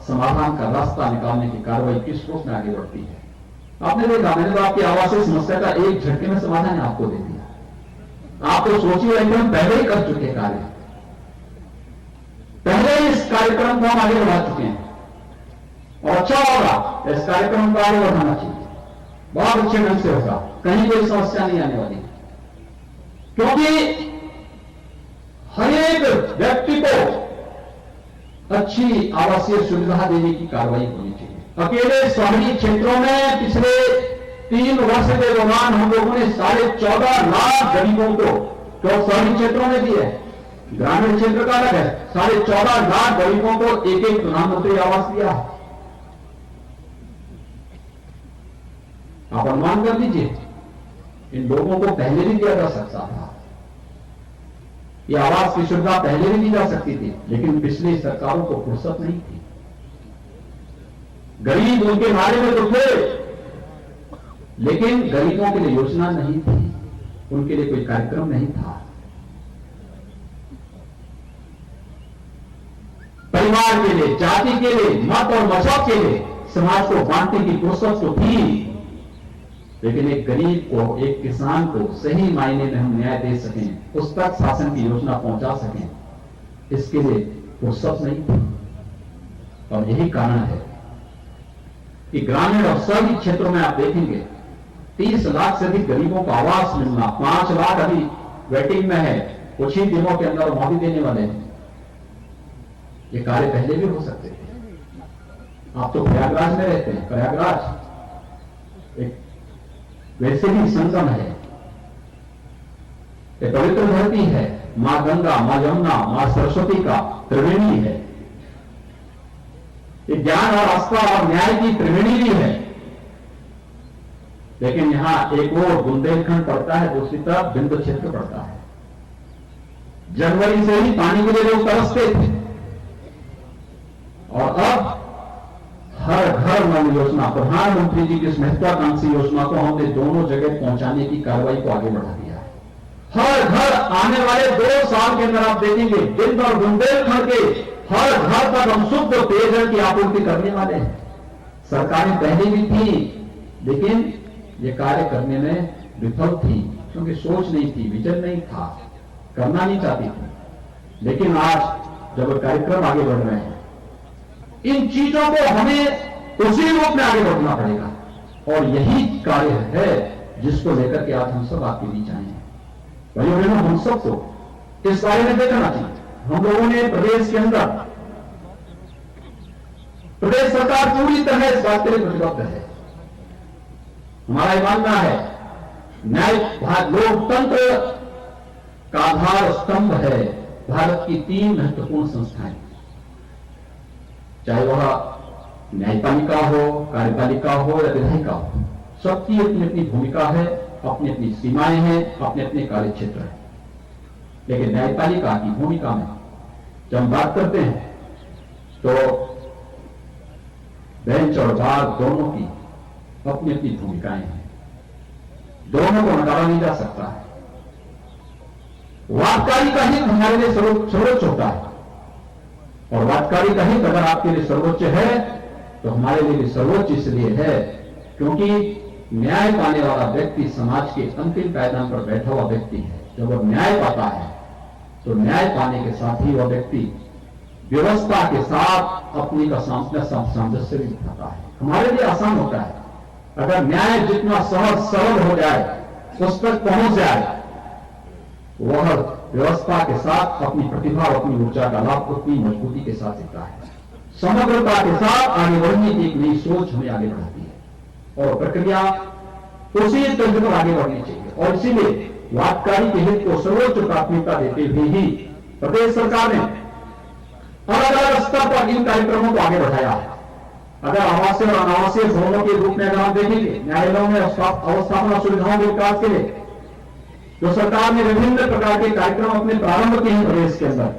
समाधान का रास्ता निकालने की कार्रवाई किस रूप में आगे बढ़ती है। आपने देखा, मैंने तो आपकी आवासीय समस्या का एक झटके में समाधान आपको दे दिया। आप तो सोचिए, हम पहले ही कर चुके कार्य, पहले ही इस कार्यक्रम को हम आगे बढ़ा चुके हैं। और अच्छा होगा, इस कार्यक्रम को आगे बढ़ाना चाहिए, बहुत अच्छे ढंग से होगा, कहीं कोई समस्या नहीं आने वाली। क्योंकि हर एक व्यक्ति को अच्छी आवासीय सुविधा देने की कार्रवाई होनी चाहिए। अकेले शहरी क्षेत्रों में पिछले 3 वर्ष के दौरान हम लोगों ने 14.5 लाख गरीबों को, जो शहरी क्षेत्रों में भी है, ग्रामीण क्षेत्र का अलग है, 14.5 लाख गरीबों को एक प्रधानमंत्री आवास दिया है। आप अनुमान कर लीजिए, इन लोगों को पहले भी दिया जा सकता था, ये आवास की सुविधा पहले भी दी जा सकती थी, लेकिन पिछली सरकारों को फुर्सत नहीं थी। गरीब उनके बारे में तो थे, लेकिन गरीबों के लिए योजना नहीं थी, उनके लिए कोई कार्यक्रम नहीं था। परिवार के लिए, जाति के लिए, मत और मजहब के लिए समाज को बांटने की फुर्सत तो थी, लेकिन एक गरीब को, एक किसान को सही मायने में हम न्याय दे सकें, उस तक शासन की योजना पहुंचा सकें, इसके लिए फुर्सत नहीं थी। और यही कारण है कि ग्रामीण और शहरी क्षेत्रों में आप देखेंगे 30 लाख से अधिक गरीबों को आवास मिलना, 5 लाख अभी वेटिंग में है, कुछ ही दिनों के अंदर वहां भी देने वाले हैं। ये कार्य पहले भी हो सकते थे। आप तो प्रयागराज में रहते हैं, प्रयागराज एक वैसे भी संगम है, ये पवित्र धरती है, मां गंगा, मां यमुना, मां सरस्वती का त्रिवेणी है, ये ज्ञान और आस्था और न्याय की त्रिवेणी भी है। लेकिन यहां एक और बुंदेलखंड पड़ता है, दूसरी तरफ बिंदु क्षेत्र पड़ता है। जनवरी से ही पानी के लिए लोग तरसते थे, और अब हर घर नल योजना, प्रधानमंत्री जी की इस महत्वाकांक्षी योजना को हमने दोनों जगह पहुंचाने की कार्रवाई को आगे बढ़ा दिया है। हर घर आने वाले 2 साल के अंदर आप देखेंगे, बिंद और बुंदेलखंड के हर घर तक हम शुद्ध पेयजल की आपूर्ति करने वाले हैं। सरकारें पहले भी थी, लेकिन ये कार्य करने में विफल थी, क्योंकि सोच नहीं थी, विजन नहीं था, करना नहीं चाहती थी। लेकिन आज जब कार्यक्रम आगे बढ़ रहे हैं, इन चीजों को हमें उसी रूप में आगे बढ़ना पड़ेगा, और यही कार्य है जिसको लेकर के आज हम सब आपके बीच आए हैं। भाइयों बहनों, हम सबको इस बारे में देखना चाहिए। हम लोगों ने प्रदेश के अंदर, प्रदेश सरकार पूरी तरह इस बात के लिए प्रतिबद्ध है। हमारा ये मानना है, न्याय लोकतंत्र का आधार स्तंभ है भारत की 3 महत्वपूर्ण संस्थाएं, चाहे वह न्यायपालिका हो, कार्यपालिका हो या विधायिका हो, सबकी अपनी अपनी भूमिका है, अपनी अपनी सीमाएं हैं, अपने अपने कार्य क्षेत्र है। लेकिन न्यायपालिका की भूमिका में जब हम बात करते हैं, तो बेंच और बार दोनों की अपनी अपनी भूमिकाएं हैं, दोनों को नकारा नहीं जा सकता है। वादकारी का हित हमारे लिए सर्वोच्च होता है, और वादकारी का हित अगर आपके लिए सर्वोच्च है तो हमारे लिए भी सर्वोच्च इसलिए है क्योंकि न्याय पाने वाला व्यक्ति समाज के अंतिम पायदान पर बैठा हुआ व्यक्ति है। जब वह न्याय पाता है तो न्याय पाने के साथ ही वह व्यक्ति व्यवस्था के साथ अपनी का सामंजस्य भी दिखाता है। हमारे लिए आसान होता है अगर न्याय जितना सहज सरल हो जाए, उस तक पहुंच जाए, वह व्यवस्था के साथ अपनी प्रतिभा और अपनी ऊर्जा का लाभ उतनी मजबूती के साथ देता है। समग्रता के साथ आगे बढ़ने की एक नई सोच हमें आगे बढ़ाती है और प्रक्रिया उसी तंत्र पर आगे बढ़नी चाहिए। और इसीलिए वादकारी के हित को सर्वोच्च प्राथमिकता देते हुए ही प्रदेश सरकार ने अलग अलग स्तर पर इन कार्यक्रमों को आगे बढ़ाया है। अगर आवासीय और अनावासीय भवनों के रूप में अगर हम देखेंगे, न्यायालयों में अवस्थापना सुविधाओं के विकास के लिए जो सरकार ने विभिन्न प्रकार के कार्यक्रम अपने प्रारंभ किए हैं प्रदेश के अंदर,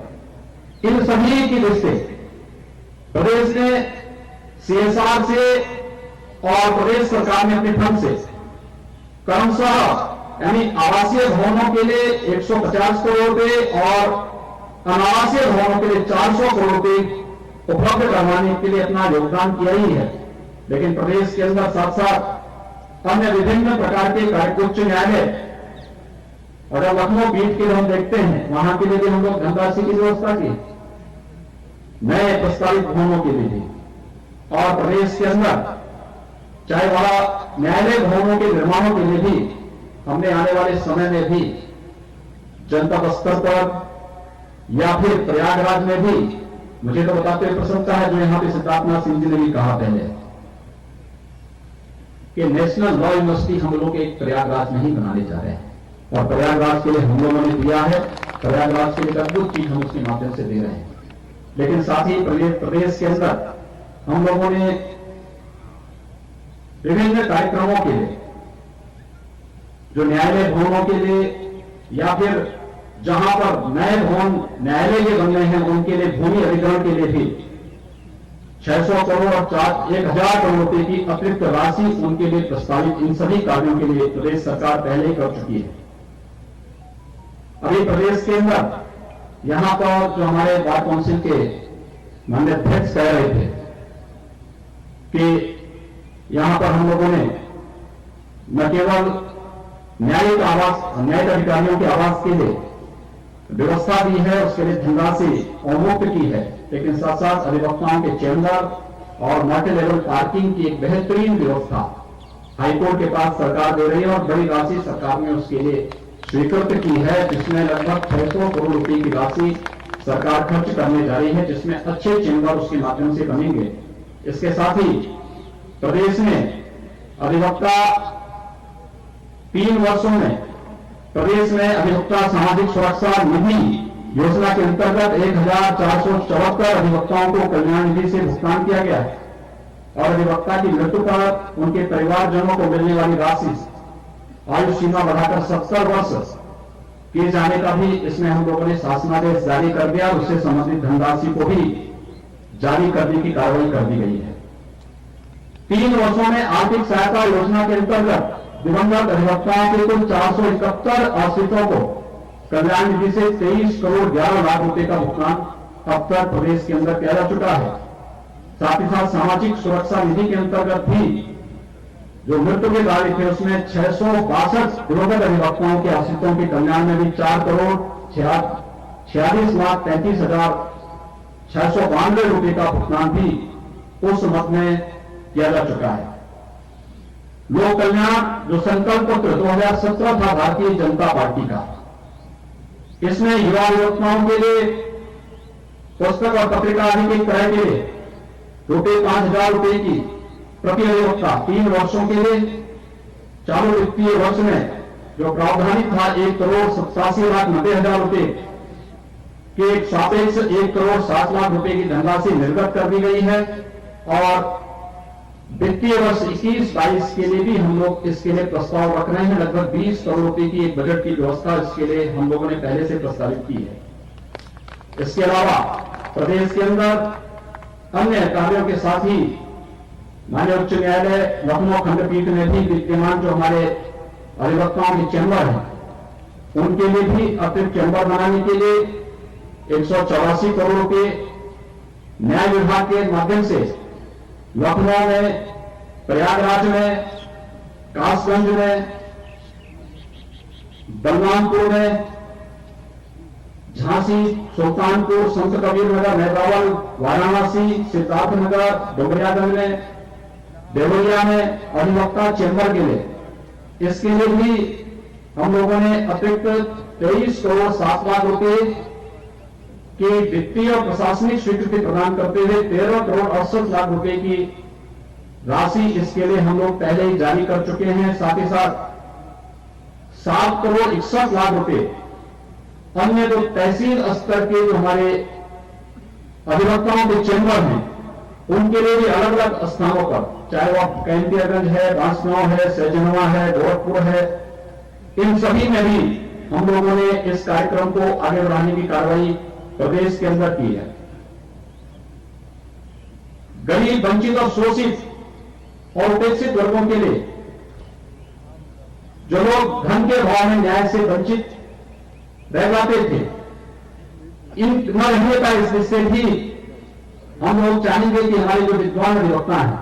इन सभी की दृष्टि प्रदेश ने सीएसआर से और प्रदेश सरकार ने अपने फंड से क्रमशः यानी आवासीय भवनों के लिए 150 करोड़ रुपए और अनावासीय भवनों के लिए 400 करोड़ रुपए उपलब्ध करवाने के लिए अपना योगदान किया ही है। लेकिन प्रदेश के अंदर साथ साथ अन्य विभिन्न प्रकार के कार्य, उच्च न्यायालय और लखनऊ पीठ के लिए हम देखते हैं, वहां के लिए भी हम लोग धनराशि की व्यवस्था की, नए प्रस्तावित भवनों के लिए भी, और प्रदेश के अंदर चाहे वह न्यायालय भवनों के निर्माणों के लिए भी हमने आने वाले समय में भी जनपद स्तर पर या फिर प्रयागराज में भी, मुझे तो बताते हुए प्रसन्नता है जो यहां पे सिद्धार्थनाथ सिंह जी ने भी कहा पहले कि नेशनल लॉ यूनिवर्सिटी हम लोग एक प्रयागराज में ही बनाने जा रहे हैं और प्रयागराज के लिए हम लोगों ने दिया है। प्रयागराज के लिए अद्भुत चीज हम उसके माध्यम से दे रहे हैं। लेकिन साथ ही प्रदेश के अंदर हम लोगों ने विभिन्न कार्यक्रमों के लिए जो न्यायालय भवनों के लिए या फिर जहां पर नए भवन न्यायालय के बन रहे हैं उनके लिए भूमि अधिग्रहण के लिए भी 600 करोड़ और 1000 करोड़ रुपए की अतिरिक्त राशि उनके लिए प्रस्तावित, इन सभी कार्यों के लिए प्रदेश सरकार पहले ही कर चुकी है। अभी प्रदेश के अंदर यहां पर जो हमारे बार काउंसिल के माननीय अध्यक्ष कह रहे थे कि यहां पर हम लोगों ने न केवल न्यायिक अधिकारियों के आवास के लिए व्यवस्था दी है, उसके लिए धनराशि अवमुक्त की है, लेकिन साथ साथ अधिवक्ताओं के चैम्बर और मल्टी लेवल पार्किंग की एक बेहतरीन व्यवस्था हाईकोर्ट के पास सरकार दे रही है और बड़ी राशि सरकार ने उसके लिए स्वीकृत की है, जिसमें लगभग 600 करोड़ रुपए की राशि सरकार खर्च करने जा रही है, जिसमें अच्छे चैम्बर उसके माध्यम से बनेंगे। इसके साथ ही प्रदेश में अधिवक्ता 3 वर्षों में प्रदेश में अधिवक्ता सामाजिक सुरक्षा निधि योजना के अंतर्गत 1474 अधिवक्ताओं को कल्याण निधि से भुगतान किया गया है और अधिवक्ता की मृत्यु पर उनके परिवारजनों को मिलने वाली राशि आयु सीमा बढ़ाकर 70 वर्ष किए जाने का भी इसमें हम लोगों ने शासनादेश जारी कर दिया और उससे संबंधित धनराशि को भी जारी करने की कार्रवाई कर दी गई है। 3 वर्षों में आर्थिक सहायता योजना के अंतर्गत दिवंगत अधिवक्ताओं के कुल 471 आश्रितों को कल्याण निधि से 23 करोड़ 11 लाख रुपए का भुगतान अब तक प्रदेश के अंदर किया जा चुका है। साथ ही साथ सामाजिक सुरक्षा निधि के अंतर्गत भी जो मृत्यु के कार्य थे उसमें 662 दिवंगत अधिवक्ताओं के आश्रितों के कल्याण में भी 4 करोड़ 46 लाख 33,692 रुपए का भुगतान भी उस मद में किया जा चुका है। लोक कल्याण जो संकल्प पत्र 2017 था भारतीय जनता पार्टी का, इसमें युवा युवतियों के लिए पुस्तक और पत्रिका आदि के क्रय के लिए ₹5,000 की प्रति अधिवक्ता 3 वर्षों के लिए, चालू वित्तीय वर्ष में जो प्रावधानित था 1,87,90,000 रुपए के सापेक्ष 1,60,00,000 रुपए की धनराशि निर्गत कर दी गई है और वित्तीय वर्ष 21-22 के लिए भी हम लोग इसके लिए प्रस्ताव रख रहे हैं। लगभग 20 करोड़ रुपए की एक बजट की व्यवस्था इसके लिए हम लोगों ने पहले से प्रस्तावित की है। इसके अलावा प्रदेश के अंदर अन्य कार्यों के साथ ही माननीय उच्च न्यायालय लखनऊ खंडपीठ में भी विद्यमान जो हमारे अधिवक्ताओं के चैम्बर हैं उनके लिए भी अतिरिक्त चैम्बर बनाने के लिए 184 करोड़ रुपए न्याय विभाग के माध्यम से लखनऊ में, प्रयागराज में, कासगंज में, बलरामपुर में, झांसी, सुल्तानपुर, संत कबीर नगर, नेत्रावल, वाराणसी, सिद्धार्थनगर, डुमरियागंज में, देवरिया में अधिवक्ता चेंबर के लिए, इसके लिए भी हम लोगों ने अतिरिक्त 23 करोड़ 7 लाख रुपए की वित्तीय और प्रशासनिक स्वीकृति प्रदान करते हुए 13 करोड़ 68 लाख रुपए की राशि इसके लिए हम लोग पहले ही जारी कर चुके हैं। साथ ही साथ 7 करोड़ 61 लाख रुपए अन्य जो तहसील स्तर के जो हमारे अधिवक्ताओं के चेंबर हैं उनके लिए भी अलग अलग स्थानों पर, चाहे वह कैंतियागंज है, बांसगांव है, सैजनवा है, गोरखपुर है, इन सभी में भी हम लोगों ने इस कार्यक्रम को आगे बढ़ाने की कार्रवाई प्रदेश के अंदर की है। गरीब, वंचित और शोषित और उपेक्षित वर्गों के लिए, जो लोग धन के अभाव में न्याय से वंचित रह जाते थे, इन न रहने का इस से भी हम लोग चाहेंगे कि हमारे जो विद्वान अधिवक्ता हैं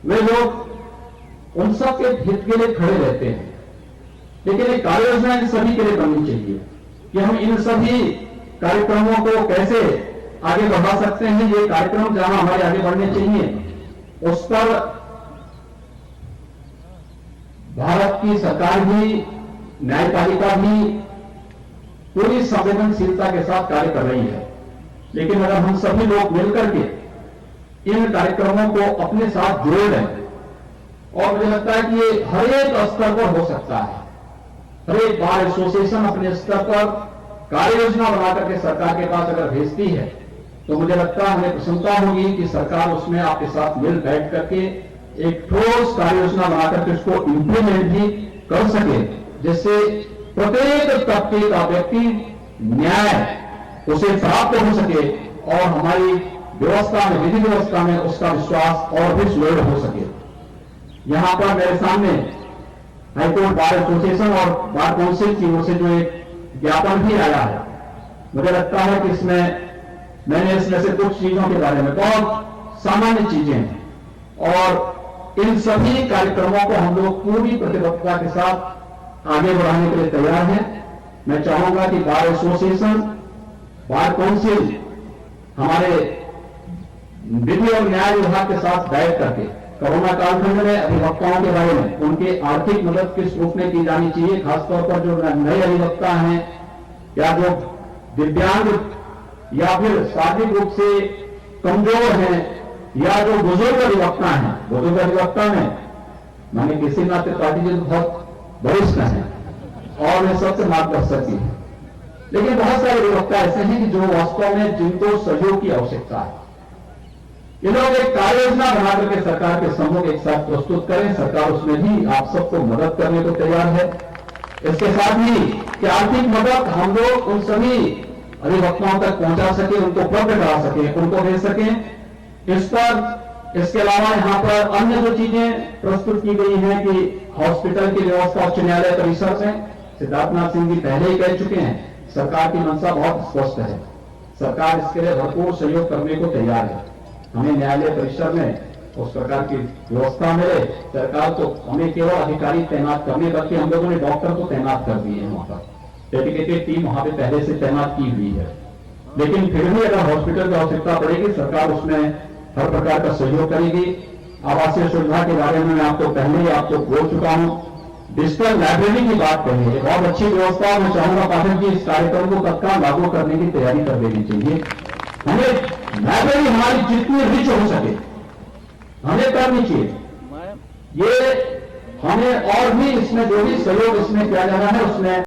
वे लोग उन सब के हित के लिए खड़े रहते हैं। लेकिन एक कार्य योजना इन सभी के लिए बननी चाहिए कि हम इन सभी कार्यक्रमों को कैसे आगे बढ़ा सकते हैं। ये कार्यक्रम जहां हमारे आगे बढ़ने चाहिए उस पर भारत की सरकार भी, न्यायपालिका भी पूरी संवेदनशीलता के साथ कार्य कर रही है। लेकिन अगर हम सभी लोग मिलकर के इन कार्यक्रमों को अपने साथ जोड़ लें, और मुझे लगता है कि ये हर एक स्तर पर हो सकता है। हर एक बार एसोसिएशन अपने स्तर पर कार्य योजना बनाकर के सरकार के पास अगर भेजती है तो मुझे लगता है हमें प्रसन्नता होगी कि सरकार उसमें आपके साथ मिल बैठ करके एक ठोस कार्य योजना बनाकर के उसको इंप्लीमेंट भी कर सके, जिससे प्रत्येक तबके का व्यक्ति न्याय उसे प्राप्त हो सके और हमारी व्यवस्था में, विधि व्यवस्था में उसका विश्वास और भी सुदृढ़ हो सके। यहां पर मेरे सामने हाईकोर्ट बार एसोसिएशन और बार काउंसिल की ओर से जो एक ज्ञापन भी आया है, मुझे लगता है कि इसमें मैंने इसमें से कुछ चीजों के बारे में, बहुत सामान्य चीजें हैं, और इन सभी कार्यक्रमों को हम लोग पूरी प्रतिबद्धता के साथ आगे बढ़ाने के लिए तैयार हैं। मैं चाहूंगा कि बार एसोसिएशन, बार काउंसिल हमारे विधि और न्याय विभाग के साथ बैठ करके कोरोना कालखंड में अधिवक्ताओं के बारे में उनके आर्थिक मदद किस रूप में की जानी चाहिए, खासतौर पर जो नए अधिवक्ता हैं या जो दिव्यांग या फिर शारीरिक रूप से कमजोर हैं या जो बुजुर्ग अधिवक्ता हैं, बुजुर्ग अधिवक्ता में माने किसी नाते पार्टी जी बहुत वरिष्ठ हैं और वे सबसे मार्गदर्शक भी हैं। लेकिन बहुत सारे अधिवक्ता ऐसे हैं कि जो वास्तव में जिनको सहयोग की आवश्यकता है। ये लोग एक कार्य योजना बना करके सरकार के सम्मुख एक साथ प्रस्तुत करें, सरकार उसमें भी आप सबको मदद करने को तैयार है। इसके साथ ही कि आर्थिक मदद हम लोग उन सभी अधिवक्ताओं तक पहुंचा सके, उनको उपलब्ध करा सके, उनको दे सके। इस पर इसके अलावा यहां पर अन्य जो चीजें प्रस्तुत की गई हैं कि हॉस्पिटल की व्यवस्था उच्च न्यायालय परिसर में, सिद्धार्थनाथ सिंह जी पहले ही कह चुके हैं, सरकार की मंशा बहुत स्पष्ट है। सरकार इसके लिए भरपूर सहयोग करने को तैयार है। हमें न्यायालय परिसर में उस प्रकार की व्यवस्था मिले, सरकार तो हमें केवल अधिकारी तैनात करने, बल्कि हम लोगों ने डॉक्टर को तैनात कर दिए हैं। वहां पर डेडिकेटेड टीम वहां पे पहले से तैनात की हुई है। लेकिन फिर भी अगर हॉस्पिटल की आवश्यकता पड़ेगी, सरकार उसमें हर प्रकार का सहयोग करेगी। आवासीय सुविधा के बारे में मैं आपको पहले ही आपको बोल चुका हूं। डिजिटल लाइब्रेरी की बात कही है, बहुत अच्छी व्यवस्था। मैं चाहूंगा पाठक जी इस कार्यक्रम को तत्काल लागू करने की तैयारी कर देनी चाहिए। हमें लाइब्रेरी हमारी जितनी रिच हो सके हमें करनी चाहिए। ये हमें और भी इसमें जो भी सहयोग इसमें किया जाना है उसमें